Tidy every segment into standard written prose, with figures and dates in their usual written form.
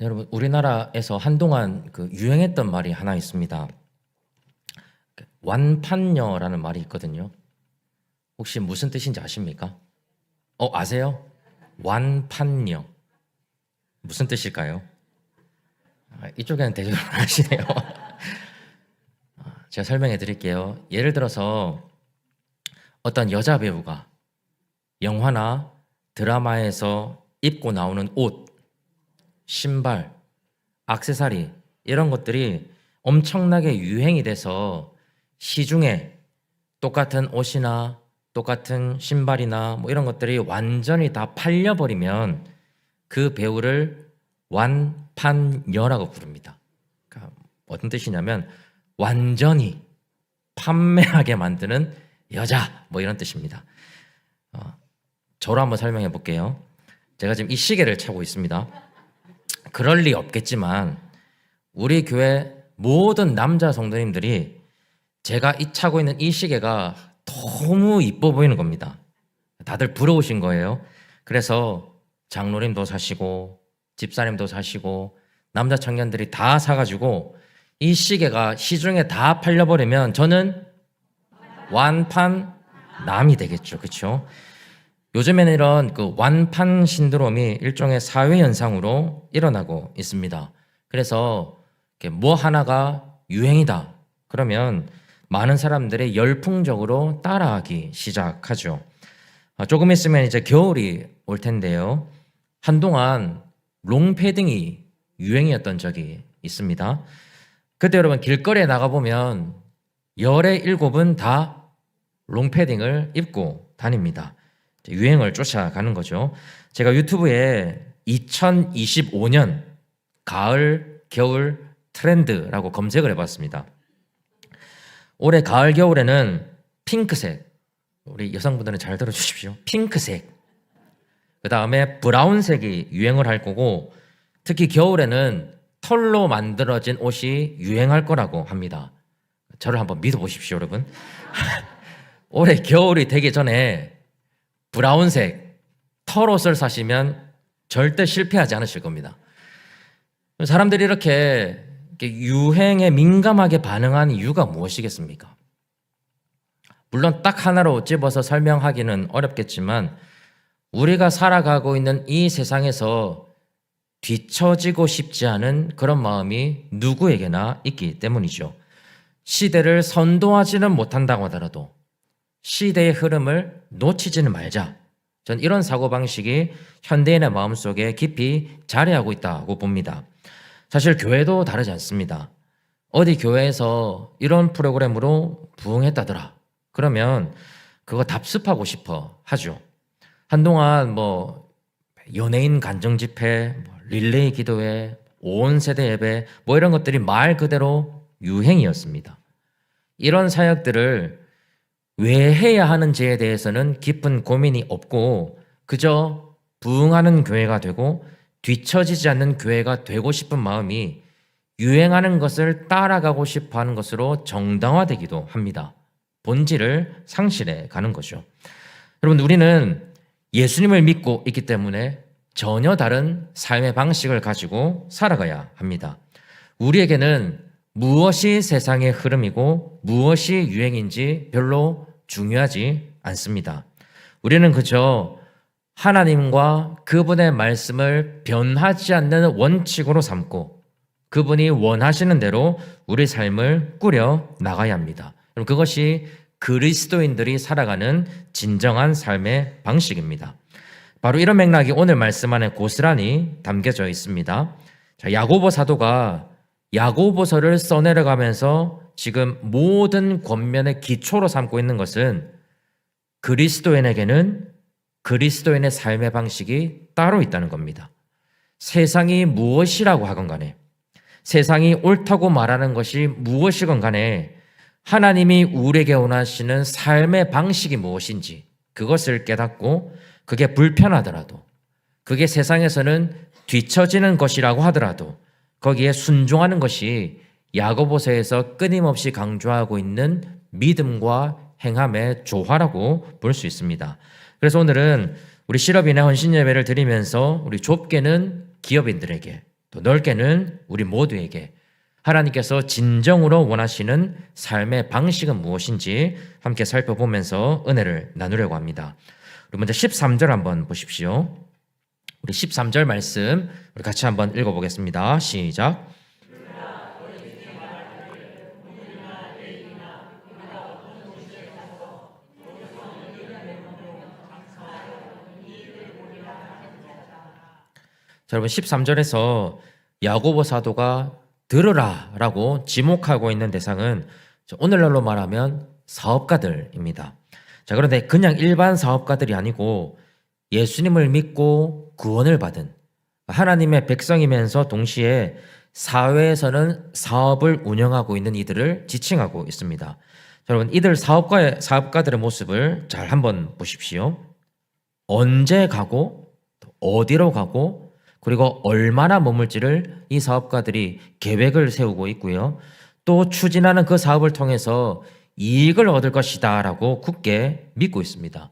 여러분 우리나라에서 한동안 유행했던 말이 하나 있습니다. 완판녀라는 말이 있거든요. 혹시 무슨 뜻인지 아십니까? 아세요? 완판녀 무슨 뜻일까요? 이쪽에는 대답을 안 하시네요. 제가 설명해 드릴게요. 예를 들어서 어떤 여자 배우가 영화나 드라마에서 입고 나오는 옷, 신발, 액세서리 이런 것들이 엄청나게 유행이 돼서 시중에 똑같은 옷이나 똑같은 신발이나 뭐 이런 것들이 완전히 다 팔려버리면 그 배우를 완판녀라고 부릅니다. 그러니까 어떤 뜻이냐면 완전히 판매하게 만드는 여자 뭐 이런 뜻입니다. 저로 한번 설명해 볼게요. 제가 지금 이 시계를 차고 있습니다. 그럴 리 없겠지만 우리 교회 모든 남자 성도님들이 제가 차고 있는 이 시계가 너무 이뻐 보이는 겁니다. 다들 부러우신 거예요. 그래서 장로님도 사시고 집사님도 사시고 남자 청년들이 다 사가지고 이 시계가 시중에 다 팔려버리면 저는 완판남이 되겠죠. 그렇죠? 요즘에는 이런 완판 신드롬이 일종의 사회 현상으로 일어나고 있습니다. 그래서 뭐 하나가 유행이다 그러면 많은 사람들이 열풍적으로 따라하기 시작하죠. 조금 있으면 이제 겨울이 올 텐데요. 한동안 롱패딩이 유행이었던 적이 있습니다. 그때 여러분 길거리에 나가보면 열의 7은 다 롱패딩을 입고 다닙니다. 유행을 쫓아가는 거죠. 제가 유튜브에 2025년 가을, 겨울 트렌드라고 검색을 해봤습니다. 올해 가을, 겨울에는 핑크색, 우리 여성분들은 잘 들어주십시오. 핑크색, 그 다음에 브라운색이 유행을 할 거고 특히 겨울에는 털로 만들어진 옷이 유행할 거라고 합니다. 저를 한번 믿어보십시오, 여러분. 올해 겨울이 되기 전에 브라운색 털옷을 사시면 절대 실패하지 않으실 겁니다. 사람들이 이렇게 유행에 민감하게 반응하는 이유가 무엇이겠습니까? 물론 딱 하나로 집어서 설명하기는 어렵겠지만 우리가 살아가고 있는 이 세상에서 뒤처지고 싶지 않은 그런 마음이 누구에게나 있기 때문이죠. 시대를 선도하지는 못한다고 하더라도 시대의 흐름을 놓치지는 말자. 전 이런 사고방식이 현대인의 마음속에 깊이 자리하고 있다고 봅니다. 사실 교회도 다르지 않습니다. 어디 교회에서 이런 프로그램으로 부흥했다더라. 그러면 그거 답습하고 싶어 하죠. 한동안 뭐 연예인 간증 집회, 릴레이 기도회, 온 세대 예배 뭐 이런 것들이 말 그대로 유행이었습니다. 이런 사역들을 왜 해야 하는지에 대해서는 깊은 고민이 없고 그저 부흥하는 교회가 되고 뒤처지지 않는 교회가 되고 싶은 마음이 유행하는 것을 따라가고 싶어 하는 것으로 정당화되기도 합니다. 본질을 상실해 가는 거죠. 여러분, 우리는 예수님을 믿고 있기 때문에 전혀 다른 삶의 방식을 가지고 살아가야 합니다. 우리에게는 무엇이 세상의 흐름이고 무엇이 유행인지 별로 중요하지 않습니다. 우리는 그저 하나님과 그분의 말씀을 변하지 않는 원칙으로 삼고 그분이 원하시는 대로 우리 삶을 꾸려 나가야 합니다. 그것이 그리스도인들이 살아가는 진정한 삶의 방식입니다. 바로 이런 맥락이 오늘 말씀 안에 고스란히 담겨져 있습니다. 야고보 사도가 야고보서를 써내려가면서 지금 모든 권면의 기초로 삼고 있는 것은 그리스도인에게는 그리스도인의 삶의 방식이 따로 있다는 겁니다. 세상이 무엇이라고 하건 간에 세상이 옳다고 말하는 것이 무엇이건 간에 하나님이 우리에게 원하시는 삶의 방식이 무엇인지 그것을 깨닫고 그게 불편하더라도 그게 세상에서는 뒤처지는 것이라고 하더라도 거기에 순종하는 것이 야고보서에서 끊임없이 강조하고 있는 믿음과 행함의 조화라고 볼 수 있습니다. 그래서 오늘은 우리 실업인의 헌신 예배를 드리면서 우리 좁게는 기업인들에게 또 넓게는 우리 모두에게 하나님께서 진정으로 원하시는 삶의 방식은 무엇인지 함께 살펴보면서 은혜를 나누려고 합니다. 우리 먼저 13절 한번 보십시오. 우리 13절 말씀 우리 같이 한번 읽어보겠습니다. 시작. 자, 여러분 13절에서 야고보 사도가 들으라 라고 지목하고 있는 대상은 오늘날로 말하면 사업가들입니다. 자, 그런데 그냥 일반 사업가들이 아니고 예수님을 믿고 구원을 받은 하나님의 백성이면서 동시에 사회에서는 사업을 운영하고 있는 이들을 지칭하고 있습니다. 자, 여러분 이들 사업가들의 모습을 잘 한번 보십시오. 언제 가고 어디로 가고 그리고 얼마나 머물지를 이 사업가들이 계획을 세우고 있고요. 또 추진하는 그 사업을 통해서 이익을 얻을 것이다 라고 굳게 믿고 있습니다.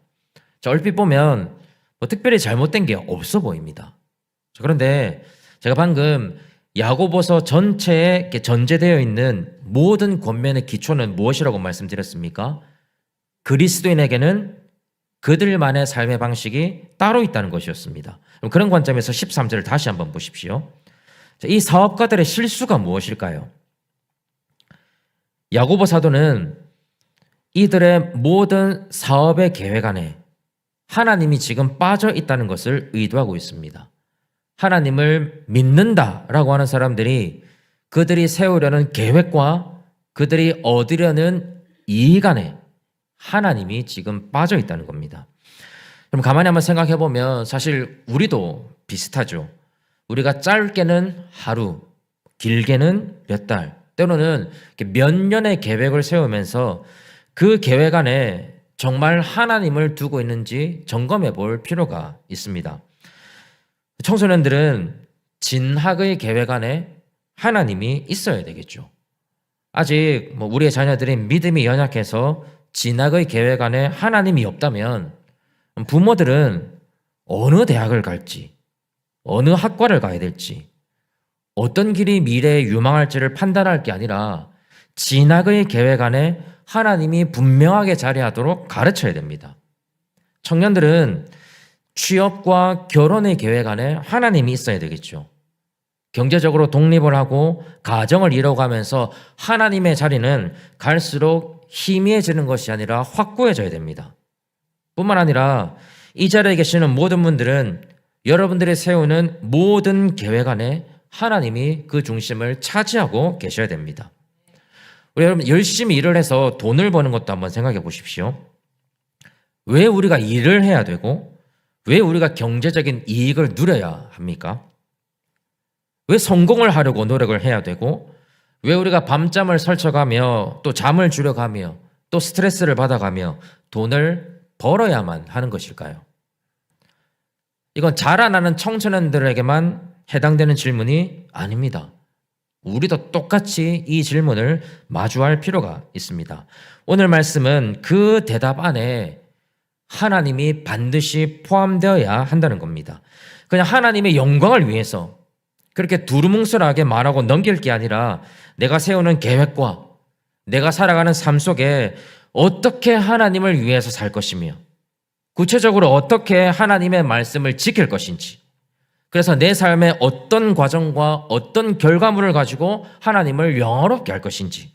자, 얼핏 보면 특별히 잘못된 게 없어 보입니다. 자, 그런데 제가 방금 야고보서 전체에 전제되어 있는 모든 권면의 기초는 무엇이라고 말씀드렸습니까? 그리스도인에게는 그들만의 삶의 방식이 따로 있다는 것이었습니다. 그런 관점에서 13절을 다시 한번 보십시오. 자, 이 사업가들의 실수가 무엇일까요? 야고보 사도는 이들의 모든 사업의 계획 안에 하나님이 지금 빠져 있다는 것을 의도하고 있습니다. 하나님을 믿는다라고 하는 사람들이 그들이 세우려는 계획과 그들이 얻으려는 이익 안에 하나님이 지금 빠져 있다는 겁니다. 그럼 가만히 한번 생각해 보면 사실 우리도 비슷하죠. 우리가 짧게는 하루, 길게는 몇 달, 때로는 몇 년의 계획을 세우면서 그 계획 안에 정말 하나님을 두고 있는지 점검해 볼 필요가 있습니다. 청소년들은 진학의 계획 안에 하나님이 있어야 되겠죠. 아직 우리의 자녀들이 믿음이 연약해서 진학의 계획 안에 하나님이 없다면 부모들은 어느 대학을 갈지, 어느 학과를 가야 될지, 어떤 길이 미래에 유망할지를 판단할 게 아니라 진학의 계획 안에 하나님이 분명하게 자리하도록 가르쳐야 됩니다. 청년들은 취업과 결혼의 계획 안에 하나님이 있어야 되겠죠. 경제적으로 독립을 하고 가정을 이뤄가면서 하나님의 자리는 갈수록 희미해지는 것이 아니라 확고해져야 됩니다. 뿐만 아니라 이 자리에 계시는 모든 분들은 여러분들이 세우는 모든 계획 안에 하나님이 그 중심을 차지하고 계셔야 됩니다. 우리 여러분 열심히 일을 해서 돈을 버는 것도 한번 생각해 보십시오. 왜 우리가 일을 해야 되고 왜 우리가 경제적인 이익을 누려야 합니까? 왜 성공을 하려고 노력을 해야 되고 왜 우리가 밤잠을 설쳐가며 또 잠을 줄여가며 또 스트레스를 받아가며 돈을 벌어야만 하는 것일까요? 이건 자라나는 청소년들에게만 해당되는 질문이 아닙니다. 우리도 똑같이 이 질문을 마주할 필요가 있습니다. 오늘 말씀은 그 대답 안에 하나님이 반드시 포함되어야 한다는 겁니다. 그냥 하나님의 영광을 위해서 그렇게 두루뭉술하게 말하고 넘길 게 아니라 내가 세우는 계획과 내가 살아가는 삶 속에 어떻게 하나님을 위해서 살 것이며 구체적으로 어떻게 하나님의 말씀을 지킬 것인지, 그래서 내 삶의 어떤 과정과 어떤 결과물을 가지고 하나님을 영화롭게 할 것인지,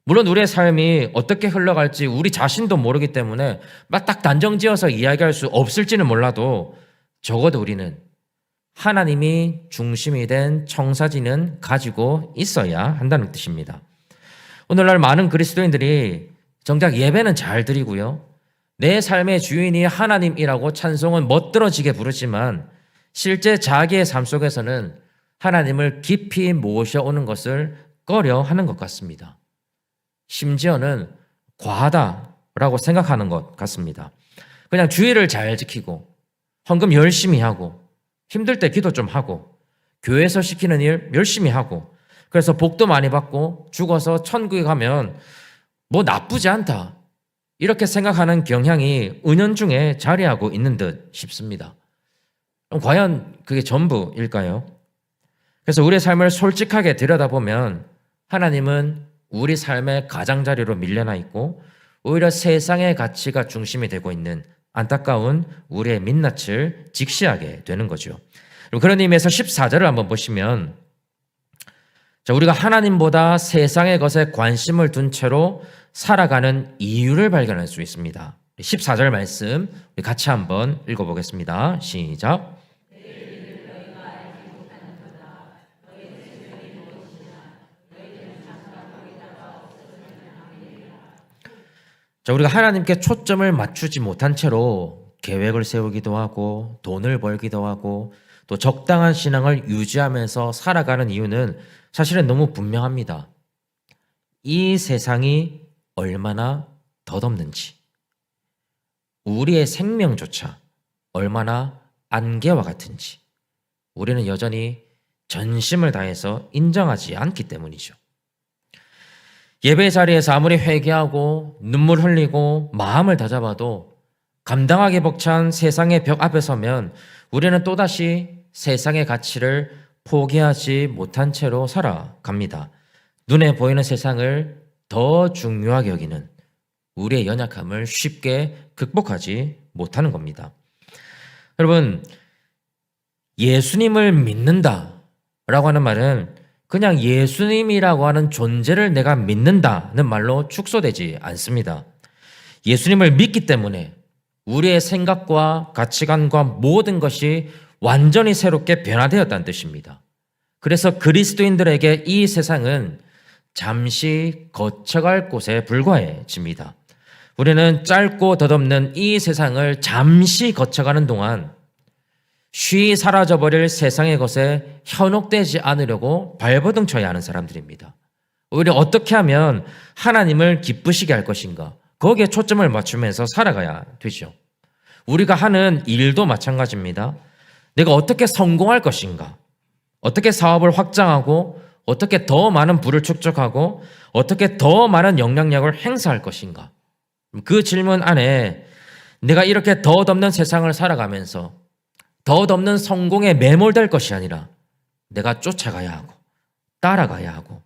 물론 우리의 삶이 어떻게 흘러갈지 우리 자신도 모르기 때문에 막 딱 단정지어서 이야기할 수 없을지는 몰라도 적어도 우리는 하나님이 중심이 된 청사진은 가지고 있어야 한다는 뜻입니다. 오늘날 많은 그리스도인들이 정작 예배는 잘 드리고요, 내 삶의 주인이 하나님이라고 찬송은 멋들어지게 부르지만 실제 자기의 삶 속에서는 하나님을 깊이 모셔오는 것을 꺼려하는 것 같습니다. 심지어는 과하다라고 생각하는 것 같습니다. 그냥 주의를 잘 지키고 헌금 열심히 하고 힘들 때 기도 좀 하고 교회에서 시키는 일 열심히 하고 그래서 복도 많이 받고 죽어서 천국에 가면 뭐 나쁘지 않다, 이렇게 생각하는 경향이 은연중에 자리하고 있는 듯 싶습니다. 그럼 과연 그게 전부일까요? 그래서 우리의 삶을 솔직하게 들여다보면 하나님은 우리 삶의 가장자리로 밀려나 있고 오히려 세상의 가치가 중심이 되고 있는 안타까운 우리의 민낯을 직시하게 되는 거죠. 그런 의미에서 14절을 한번 보시면 우리가 하나님보다 세상의 것에 관심을 둔 채로 살아가는 이유를 발견할 수 있습니다. 14절 말씀 우리 같이 한번 읽어보겠습니다. 시작. 우리가 하나님께 초점을 맞추지 못한 채로 계획을 세우기도 하고 돈을 벌기도 하고 또 적당한 신앙을 유지하면서 살아가는 이유는 사실은 너무 분명합니다. 이 세상이 얼마나 덧없는지, 우리의 생명조차 얼마나 안개와 같은지 우리는 여전히 전심을 다해서 인정하지 않기 때문이죠. 예배 자리에서 아무리 회개하고 눈물 흘리고 마음을 다잡아도 감당하기 벅찬 세상의 벽 앞에 서면 우리는 또다시 세상의 가치를 포기하지 못한 채로 살아갑니다. 눈에 보이는 세상을 더 중요하게 여기는 우리의 연약함을 쉽게 극복하지 못하는 겁니다. 여러분, 예수님을 믿는다라고 하는 말은 그냥 예수님이라고 하는 존재를 내가 믿는다는 말로 축소되지 않습니다. 예수님을 믿기 때문에 우리의 생각과 가치관과 모든 것이 완전히 새롭게 변화되었다는 뜻입니다. 그래서 그리스도인들에게 이 세상은 잠시 거쳐갈 곳에 불과해집니다. 우리는 짧고 덧없는 이 세상을 잠시 거쳐가는 동안 쉬이 사라져버릴 세상의 것에 현혹되지 않으려고 발버둥 쳐야 하는 사람들입니다. 오히려 어떻게 하면 하나님을 기쁘시게 할 것인가, 거기에 초점을 맞추면서 살아가야 되죠. 우리가 하는 일도 마찬가지입니다. 내가 어떻게 성공할 것인가, 어떻게 사업을 확장하고 어떻게 더 많은 부를 축적하고 어떻게 더 많은 영향력을 행사할 것인가, 그 질문 안에 내가 이렇게 덧없는 세상을 살아가면서 덧없는 성공에 매몰될 것이 아니라 내가 쫓아가야 하고 따라가야 하고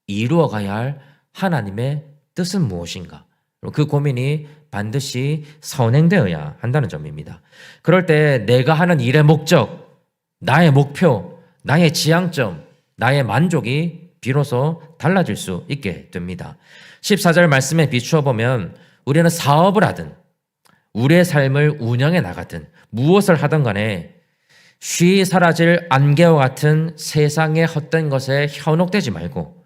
이루어가야 할 하나님의 뜻은 무엇인가, 그 고민이 반드시 선행되어야 한다는 점입니다. 그럴 때 내가 하는 일의 목적, 나의 목표, 나의 지향점, 나의 만족이 비로소 달라질 수 있게 됩니다. 14절 말씀에 비추어 보면 우리는 사업을 하든 우리의 삶을 운영해 나가든 무엇을 하든 간에 쉬이 사라질 안개와 같은 세상의 헛된 것에 현혹되지 말고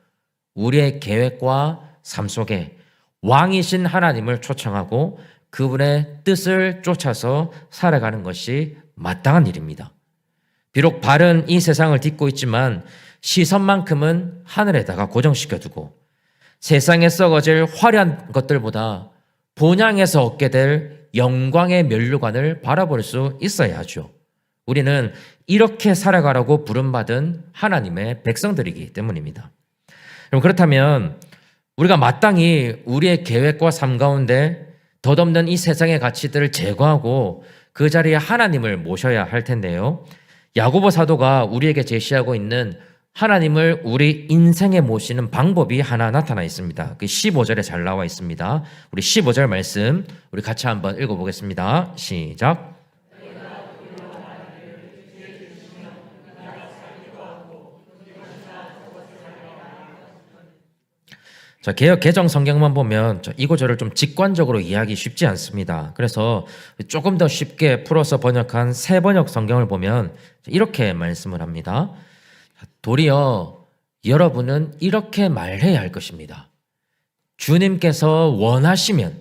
우리의 계획과 삶 속에 왕이신 하나님을 초청하고 그분의 뜻을 쫓아서 살아가는 것이 마땅한 일입니다. 비록 발은 이 세상을 딛고 있지만 시선만큼은 하늘에다가 고정시켜두고 세상에 썩어질 화려한 것들보다 본향에서 얻게 될 영광의 면류관을 바라볼 수 있어야 하죠. 우리는 이렇게 살아가라고 부름받은 하나님의 백성들이기 때문입니다. 그렇다면 우리가 마땅히 우리의 계획과 삶 가운데 덧없는 이 세상의 가치들을 제거하고 그 자리에 하나님을 모셔야 할 텐데요. 야고보 사도가 우리에게 제시하고 있는 하나님을 우리 인생에 모시는 방법이 하나 나타나 있습니다. 그 15절에 잘 나와 있습니다. 우리 15절 말씀 우리 같이 한번 읽어보겠습니다. 시작. 자, 개역 개정 성경만 보면 이 구절을 좀 직관적으로 이해하기 쉽지 않습니다. 그래서 조금 더 쉽게 풀어서 번역한 새 번역 성경을 보면 이렇게 말씀을 합니다. 도리어 여러분은 이렇게 말해야 할 것입니다. 주님께서 원하시면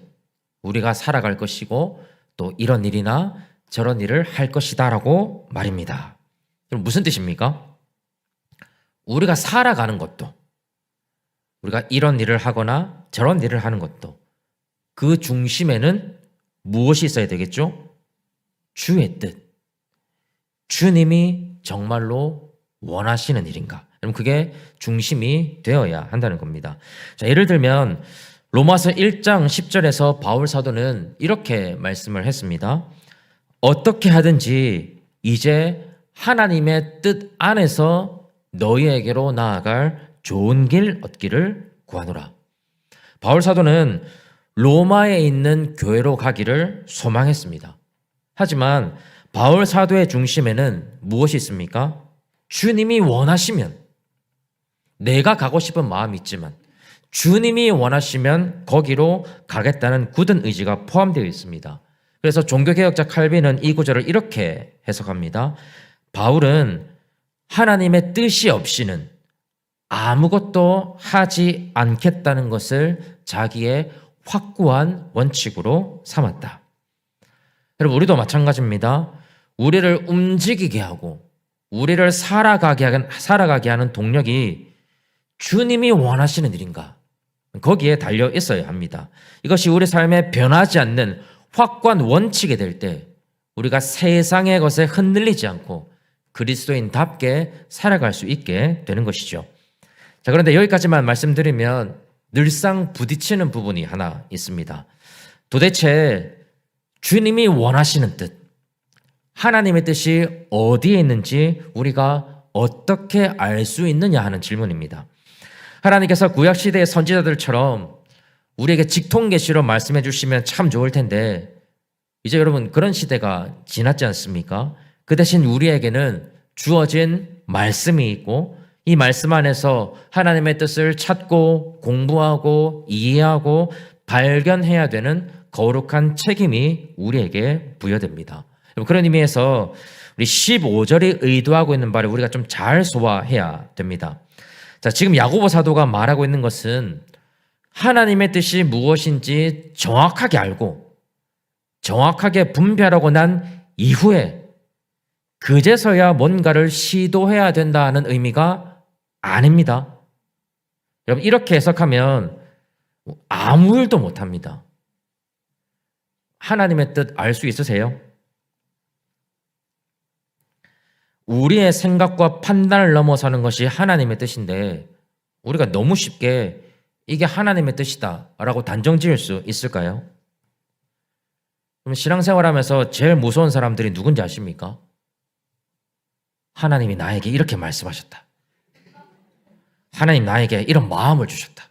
우리가 살아갈 것이고 또 이런 일이나 저런 일을 할 것이다 라고 말입니다. 그럼 무슨 뜻입니까? 우리가 살아가는 것도, 우리가 이런 일을 하거나 저런 일을 하는 것도 그 중심에는 무엇이 있어야 되겠죠? 주의 뜻. 주님이 정말로 원하시는 일인가? 그럼 그게 중심이 되어야 한다는 겁니다. 자, 예를 들면 로마서 1장 10절에서 바울 사도는 이렇게 말씀을 했습니다. 어떻게 하든지 이제 하나님의 뜻 안에서 너희에게로 나아갈 좋은 길 얻기를 구하노라. 바울 사도는 로마에 있는 교회로 가기를 소망했습니다. 하지만 바울 사도의 중심에는 무엇이 있습니까? 주님이 원하시면, 내가 가고 싶은 마음이 있지만 주님이 원하시면 거기로 가겠다는 굳은 의지가 포함되어 있습니다. 그래서 종교개혁자 칼빈은 이 구절을 이렇게 해석합니다. 바울은 하나님의 뜻이 없이는 아무것도 하지 않겠다는 것을 자기의 확고한 원칙으로 삼았다. 여러분, 우리도 마찬가지입니다. 우리를 움직이게 하고 우리를 살아가게 하는 동력이 주님이 원하시는 일인가? 거기에 달려 있어야 합니다. 이것이 우리 삶에 변하지 않는 확고한 원칙이 될 때 우리가 세상의 것에 흔들리지 않고 그리스도인답게 살아갈 수 있게 되는 것이죠. 자, 그런데 여기까지만 말씀드리면 늘상 부딪히는 부분이 하나 있습니다. 도대체 주님이 원하시는 뜻, 하나님의 뜻이 어디에 있는지 우리가 어떻게 알 수 있느냐 하는 질문입니다. 하나님께서 구약시대의 선지자들처럼 우리에게 직통계시로 말씀해 주시면 참 좋을 텐데 이제 여러분 그런 시대가 지났지 않습니까? 그 대신 우리에게는 주어진 말씀이 있고 이 말씀 안에서 하나님의 뜻을 찾고 공부하고 이해하고 발견해야 되는 거룩한 책임이 우리에게 부여됩니다. 그런 의미에서 우리 15절이 의도하고 있는 바를 우리가 좀 잘 소화해야 됩니다. 자, 지금 야고보 사도가 말하고 있는 것은 하나님의 뜻이 무엇인지 정확하게 알고 정확하게 분별하고 난 이후에 그제서야 뭔가를 시도해야 된다는 의미가 아닙니다. 여러분, 이렇게 해석하면 아무 일도 못합니다. 하나님의 뜻 알 수 있으세요? 우리의 생각과 판단을 넘어서는 것이 하나님의 뜻인데 우리가 너무 쉽게 이게 하나님의 뜻이다 라고 단정 지을 수 있을까요? 그럼 신앙생활하면서 제일 무서운 사람들이 누군지 아십니까? 하나님이 나에게 이렇게 말씀하셨다. 하나님 나에게 이런 마음을 주셨다.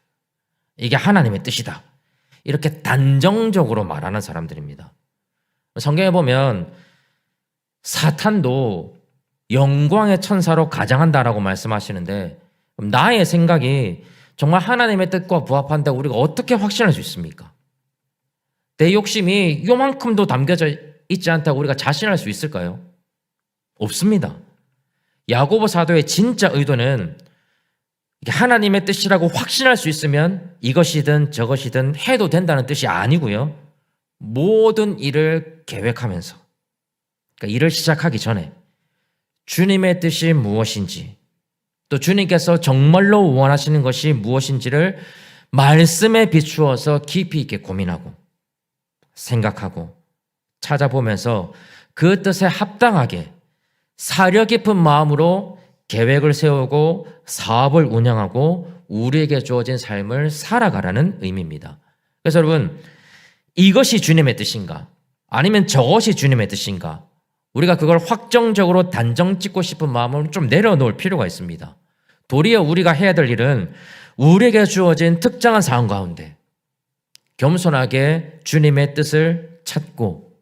이게 하나님의 뜻이다. 이렇게 단정적으로 말하는 사람들입니다. 성경에 보면 사탄도 영광의 천사로 가장한다라고 말씀하시는데 나의 생각이 정말 하나님의 뜻과 부합한다 우리가 어떻게 확신할 수 있습니까? 내 욕심이 요만큼도 담겨져 있지 않다고 우리가 자신할 수 있을까요? 없습니다. 야고보 사도의 진짜 의도는 하나님의 뜻이라고 확신할 수 있으면 이것이든 저것이든 해도 된다는 뜻이 아니고요. 모든 일을 계획하면서 그러니까 일을 시작하기 전에 주님의 뜻이 무엇인지 또 주님께서 정말로 원하시는 것이 무엇인지를 말씀에 비추어서 깊이 있게 고민하고 생각하고 찾아보면서 그 뜻에 합당하게 사려 깊은 마음으로 계획을 세우고 사업을 운영하고 우리에게 주어진 삶을 살아가라는 의미입니다. 그래서 여러분, 이것이 주님의 뜻인가? 아니면 저것이 주님의 뜻인가? 우리가 그걸 확정적으로 단정 짓고 싶은 마음을 좀 내려놓을 필요가 있습니다. 도리어 우리가 해야 될 일은 우리에게 주어진 특정한 상황 가운데 겸손하게 주님의 뜻을 찾고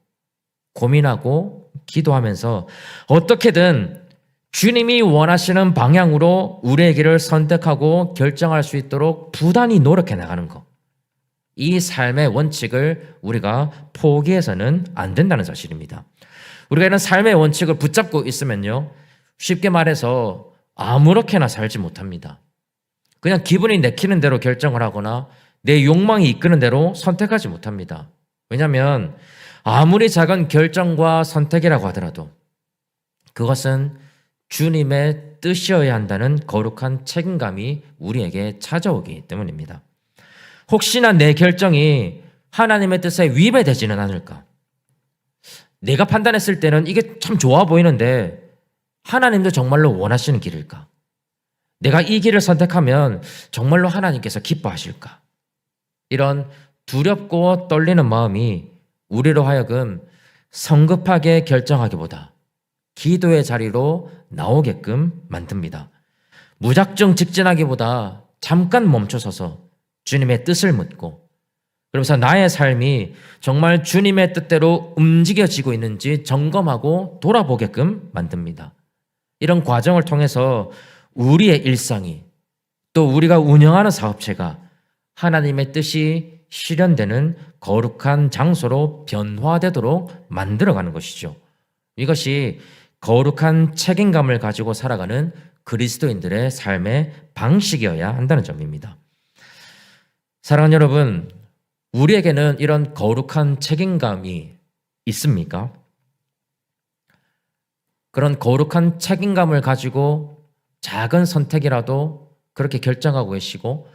고민하고 기도하면서 어떻게든 주님이 원하시는 방향으로 우리의 길을 선택하고 결정할 수 있도록 부단히 노력해 나가는 것. 이 삶의 원칙을 우리가 포기해서는 안 된다는 사실입니다. 우리가 이런 삶의 원칙을 붙잡고 있으면요, 쉽게 말해서 아무렇게나 살지 못합니다. 그냥 기분이 내키는 대로 결정을 하거나 내 욕망이 이끄는 대로 선택하지 못합니다. 왜냐하면 아무리 작은 결정과 선택이라고 하더라도 그것은 주님의 뜻이어야 한다는 거룩한 책임감이 우리에게 찾아오기 때문입니다. 혹시나 내 결정이 하나님의 뜻에 위배되지는 않을까? 내가 판단했을 때는 이게 참 좋아 보이는데 하나님도 정말로 원하시는 길일까? 내가 이 길을 선택하면 정말로 하나님께서 기뻐하실까? 이런 두렵고 떨리는 마음이 우리로 하여금 성급하게 결정하기보다 기도의 자리로 나오게끔 만듭니다. 무작정 직진하기보다 잠깐 멈춰서서 주님의 뜻을 묻고, 그러면서 나의 삶이 정말 주님의 뜻대로 움직여지고 있는지 점검하고 돌아보게끔 만듭니다. 이런 과정을 통해서 우리의 일상이, 또 우리가 운영하는 사업체가 하나님의 뜻이 실현되는 거룩한 장소로 변화되도록 만들어가는 것이죠. 이것이 거룩한 책임감을 가지고 살아가는 그리스도인들의 삶의 방식이어야 한다는 점입니다. 사랑하는 여러분, 우리에게는 이런 거룩한 책임감이 있습니까? 그런 거룩한 책임감을 가지고 작은 선택이라도 그렇게 결정하고 계시고,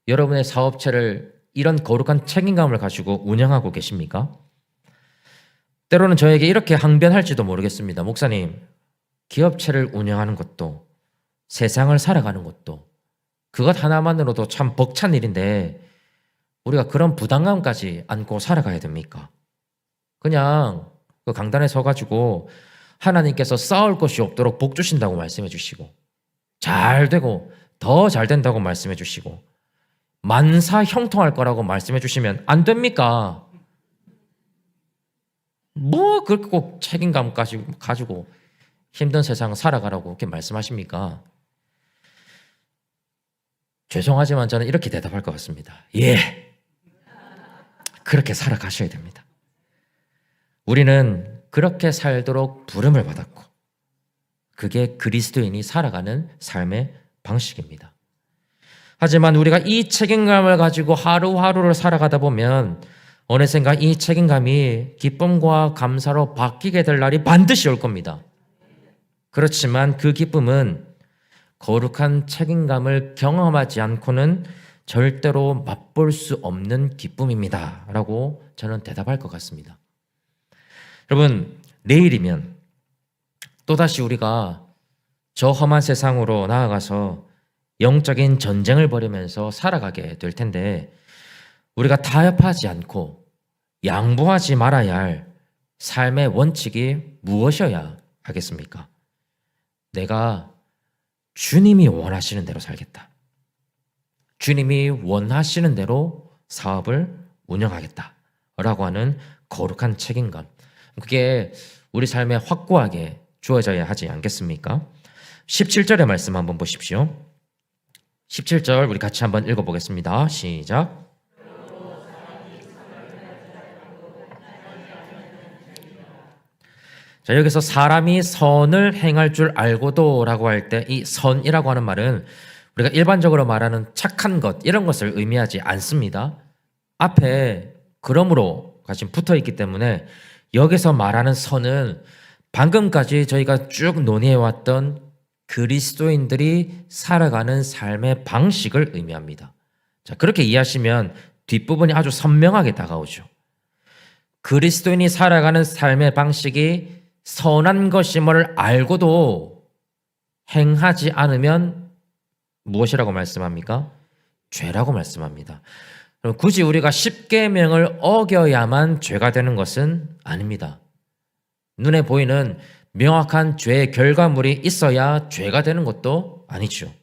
여러분의 사업체를 이런 거룩한 책임감을 가지고 운영하고 계십니까? 때로는 저에게 이렇게 항변할지도 모르겠습니다. 목사님, 기업체를 운영하는 것도, 세상을 살아가는 것도, 그것 하나만으로도 참 벅찬 일인데 우리가 그런 부담감까지 안고 살아가야 됩니까? 그냥 그 강단에 서가지고 하나님께서 싸울 것이 없도록 복 주신다고 말씀해 주시고, 잘 되고 더 잘 된다고 말씀해 주시고, 만사 형통할 거라고 말씀해 주시면 안 됩니까? 뭐 그렇게 꼭 책임감까지 가지고 힘든 세상 살아가라고 그렇게 말씀하십니까? 죄송하지만 저는 이렇게 대답할 것 같습니다. 예, 그렇게 살아가셔야 됩니다. 우리는 그렇게 살도록 부름을 받았고, 그게 그리스도인이 살아가는 삶의 방식입니다. 하지만 우리가 이 책임감을 가지고 하루하루를 살아가다 보면 어느샌가 이 책임감이 기쁨과 감사로 바뀌게 될 날이 반드시 올 겁니다. 그렇지만 그 기쁨은 거룩한 책임감을 경험하지 않고는 절대로 맛볼 수 없는 기쁨입니다 라고 저는 대답할 것 같습니다. 여러분, 내일이면 또다시 우리가 저 험한 세상으로 나아가서 영적인 전쟁을 벌이면서 살아가게 될 텐데, 우리가 타협하지 않고 양보하지 말아야 할 삶의 원칙이 무엇이어야 하겠습니까? 내가 주님이 원하시는 대로 살겠다. 주님이 원하시는 대로 사업을 운영하겠다 라고 하는 거룩한 책임감, 그게 우리 삶에 확고하게 주어져야 하지 않겠습니까? 17절의 말씀 한번 보십시오. 17절 우리 같이 한번 읽어보겠습니다. 시작. 자, 여기서 사람이 선을 행할 줄 알고도 라고 할 때 이 선이라고 하는 말은 우리가 일반적으로 말하는 착한 것, 이런 것을 의미하지 않습니다. 앞에 그러므로가 지금 붙어 있기 때문에 여기서 말하는 선은 방금까지 저희가 쭉 논의해왔던 그리스도인들이 살아가는 삶의 방식을 의미합니다. 자, 그렇게 이해하시면 뒷부분이 아주 선명하게 다가오죠. 그리스도인이 살아가는 삶의 방식이 선한 것임을 알고도 행하지 않으면 무엇이라고 말씀합니까? 죄라고 말씀합니다. 그럼 굳이 우리가 십계명을 어겨야만 죄가 되는 것은 아닙니다. 눈에 보이는 명확한 죄의 결과물이 있어야 죄가 되는 것도 아니죠.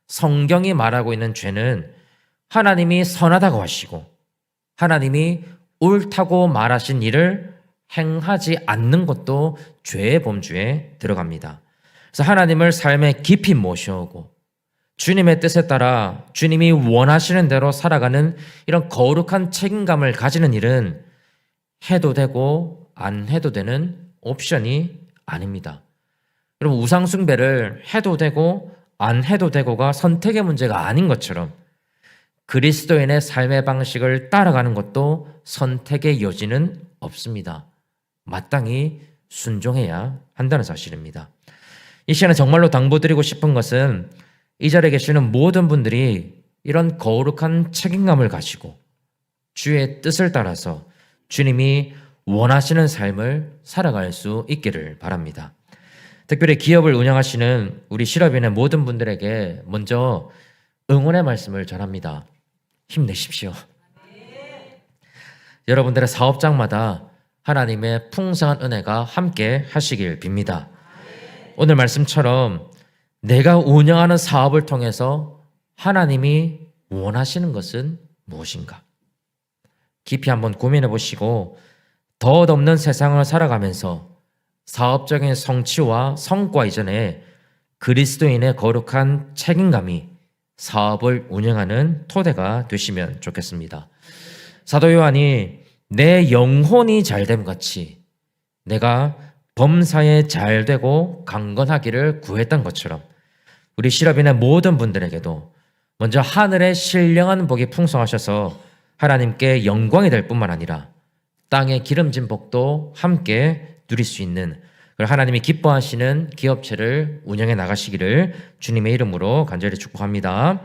성경이 말하고 있는 죄는 하나님이 선하다고 하시고 하나님이 옳다고 말하신 일을 행하지 않는 것도 죄의 범주에 들어갑니다. 그래서 하나님을 삶에 깊이 모셔오고 주님의 뜻에 따라 주님이 원하시는 대로 살아가는 이런 거룩한 책임감을 가지는 일은 해도 되고 안 해도 되는 옵션이 아닙니다. 여러분, 우상숭배를 해도 되고 안 해도 되고가 선택의 문제가 아닌 것처럼 그리스도인의 삶의 방식을 따라가는 것도 선택의 여지는 없습니다. 마땅히 순종해야 한다는 사실입니다. 이 시간에 정말로 당부드리고 싶은 것은 이 자리에 계시는 모든 분들이 이런 거룩한 책임감을 가지고 주의 뜻을 따라서 주님이 원하시는 삶을 살아갈 수 있기를 바랍니다. 특별히 기업을 운영하시는 우리 실업인의 모든 분들에게 먼저 응원의 말씀을 전합니다. 힘내십시오. 여러분들의 사업장마다 하나님의 풍성한 은혜가 함께 하시길 빕니다. 오늘 말씀처럼 내가 운영하는 사업을 통해서 하나님이 원하시는 것은 무엇인가? 깊이 한번 고민해 보시고 덧없는 세상을 살아가면서 사업적인 성취와 성과 이전에 그리스도인의 거룩한 책임감이 사업을 운영하는 토대가 되시면 좋겠습니다. 사도 요한이 내 영혼이 잘됨 같이 내가 범사에 잘되고 강건하기를 구했던 것처럼 우리 시럽인의 모든 분들에게도 먼저 하늘의 신령한 복이 풍성하셔서 하나님께 영광이 될 뿐만 아니라 땅의 기름진 복도 함께 누릴 수 있는 하나님이 기뻐하시는 기업체를 운영해 나가시기를 주님의 이름으로 간절히 축복합니다.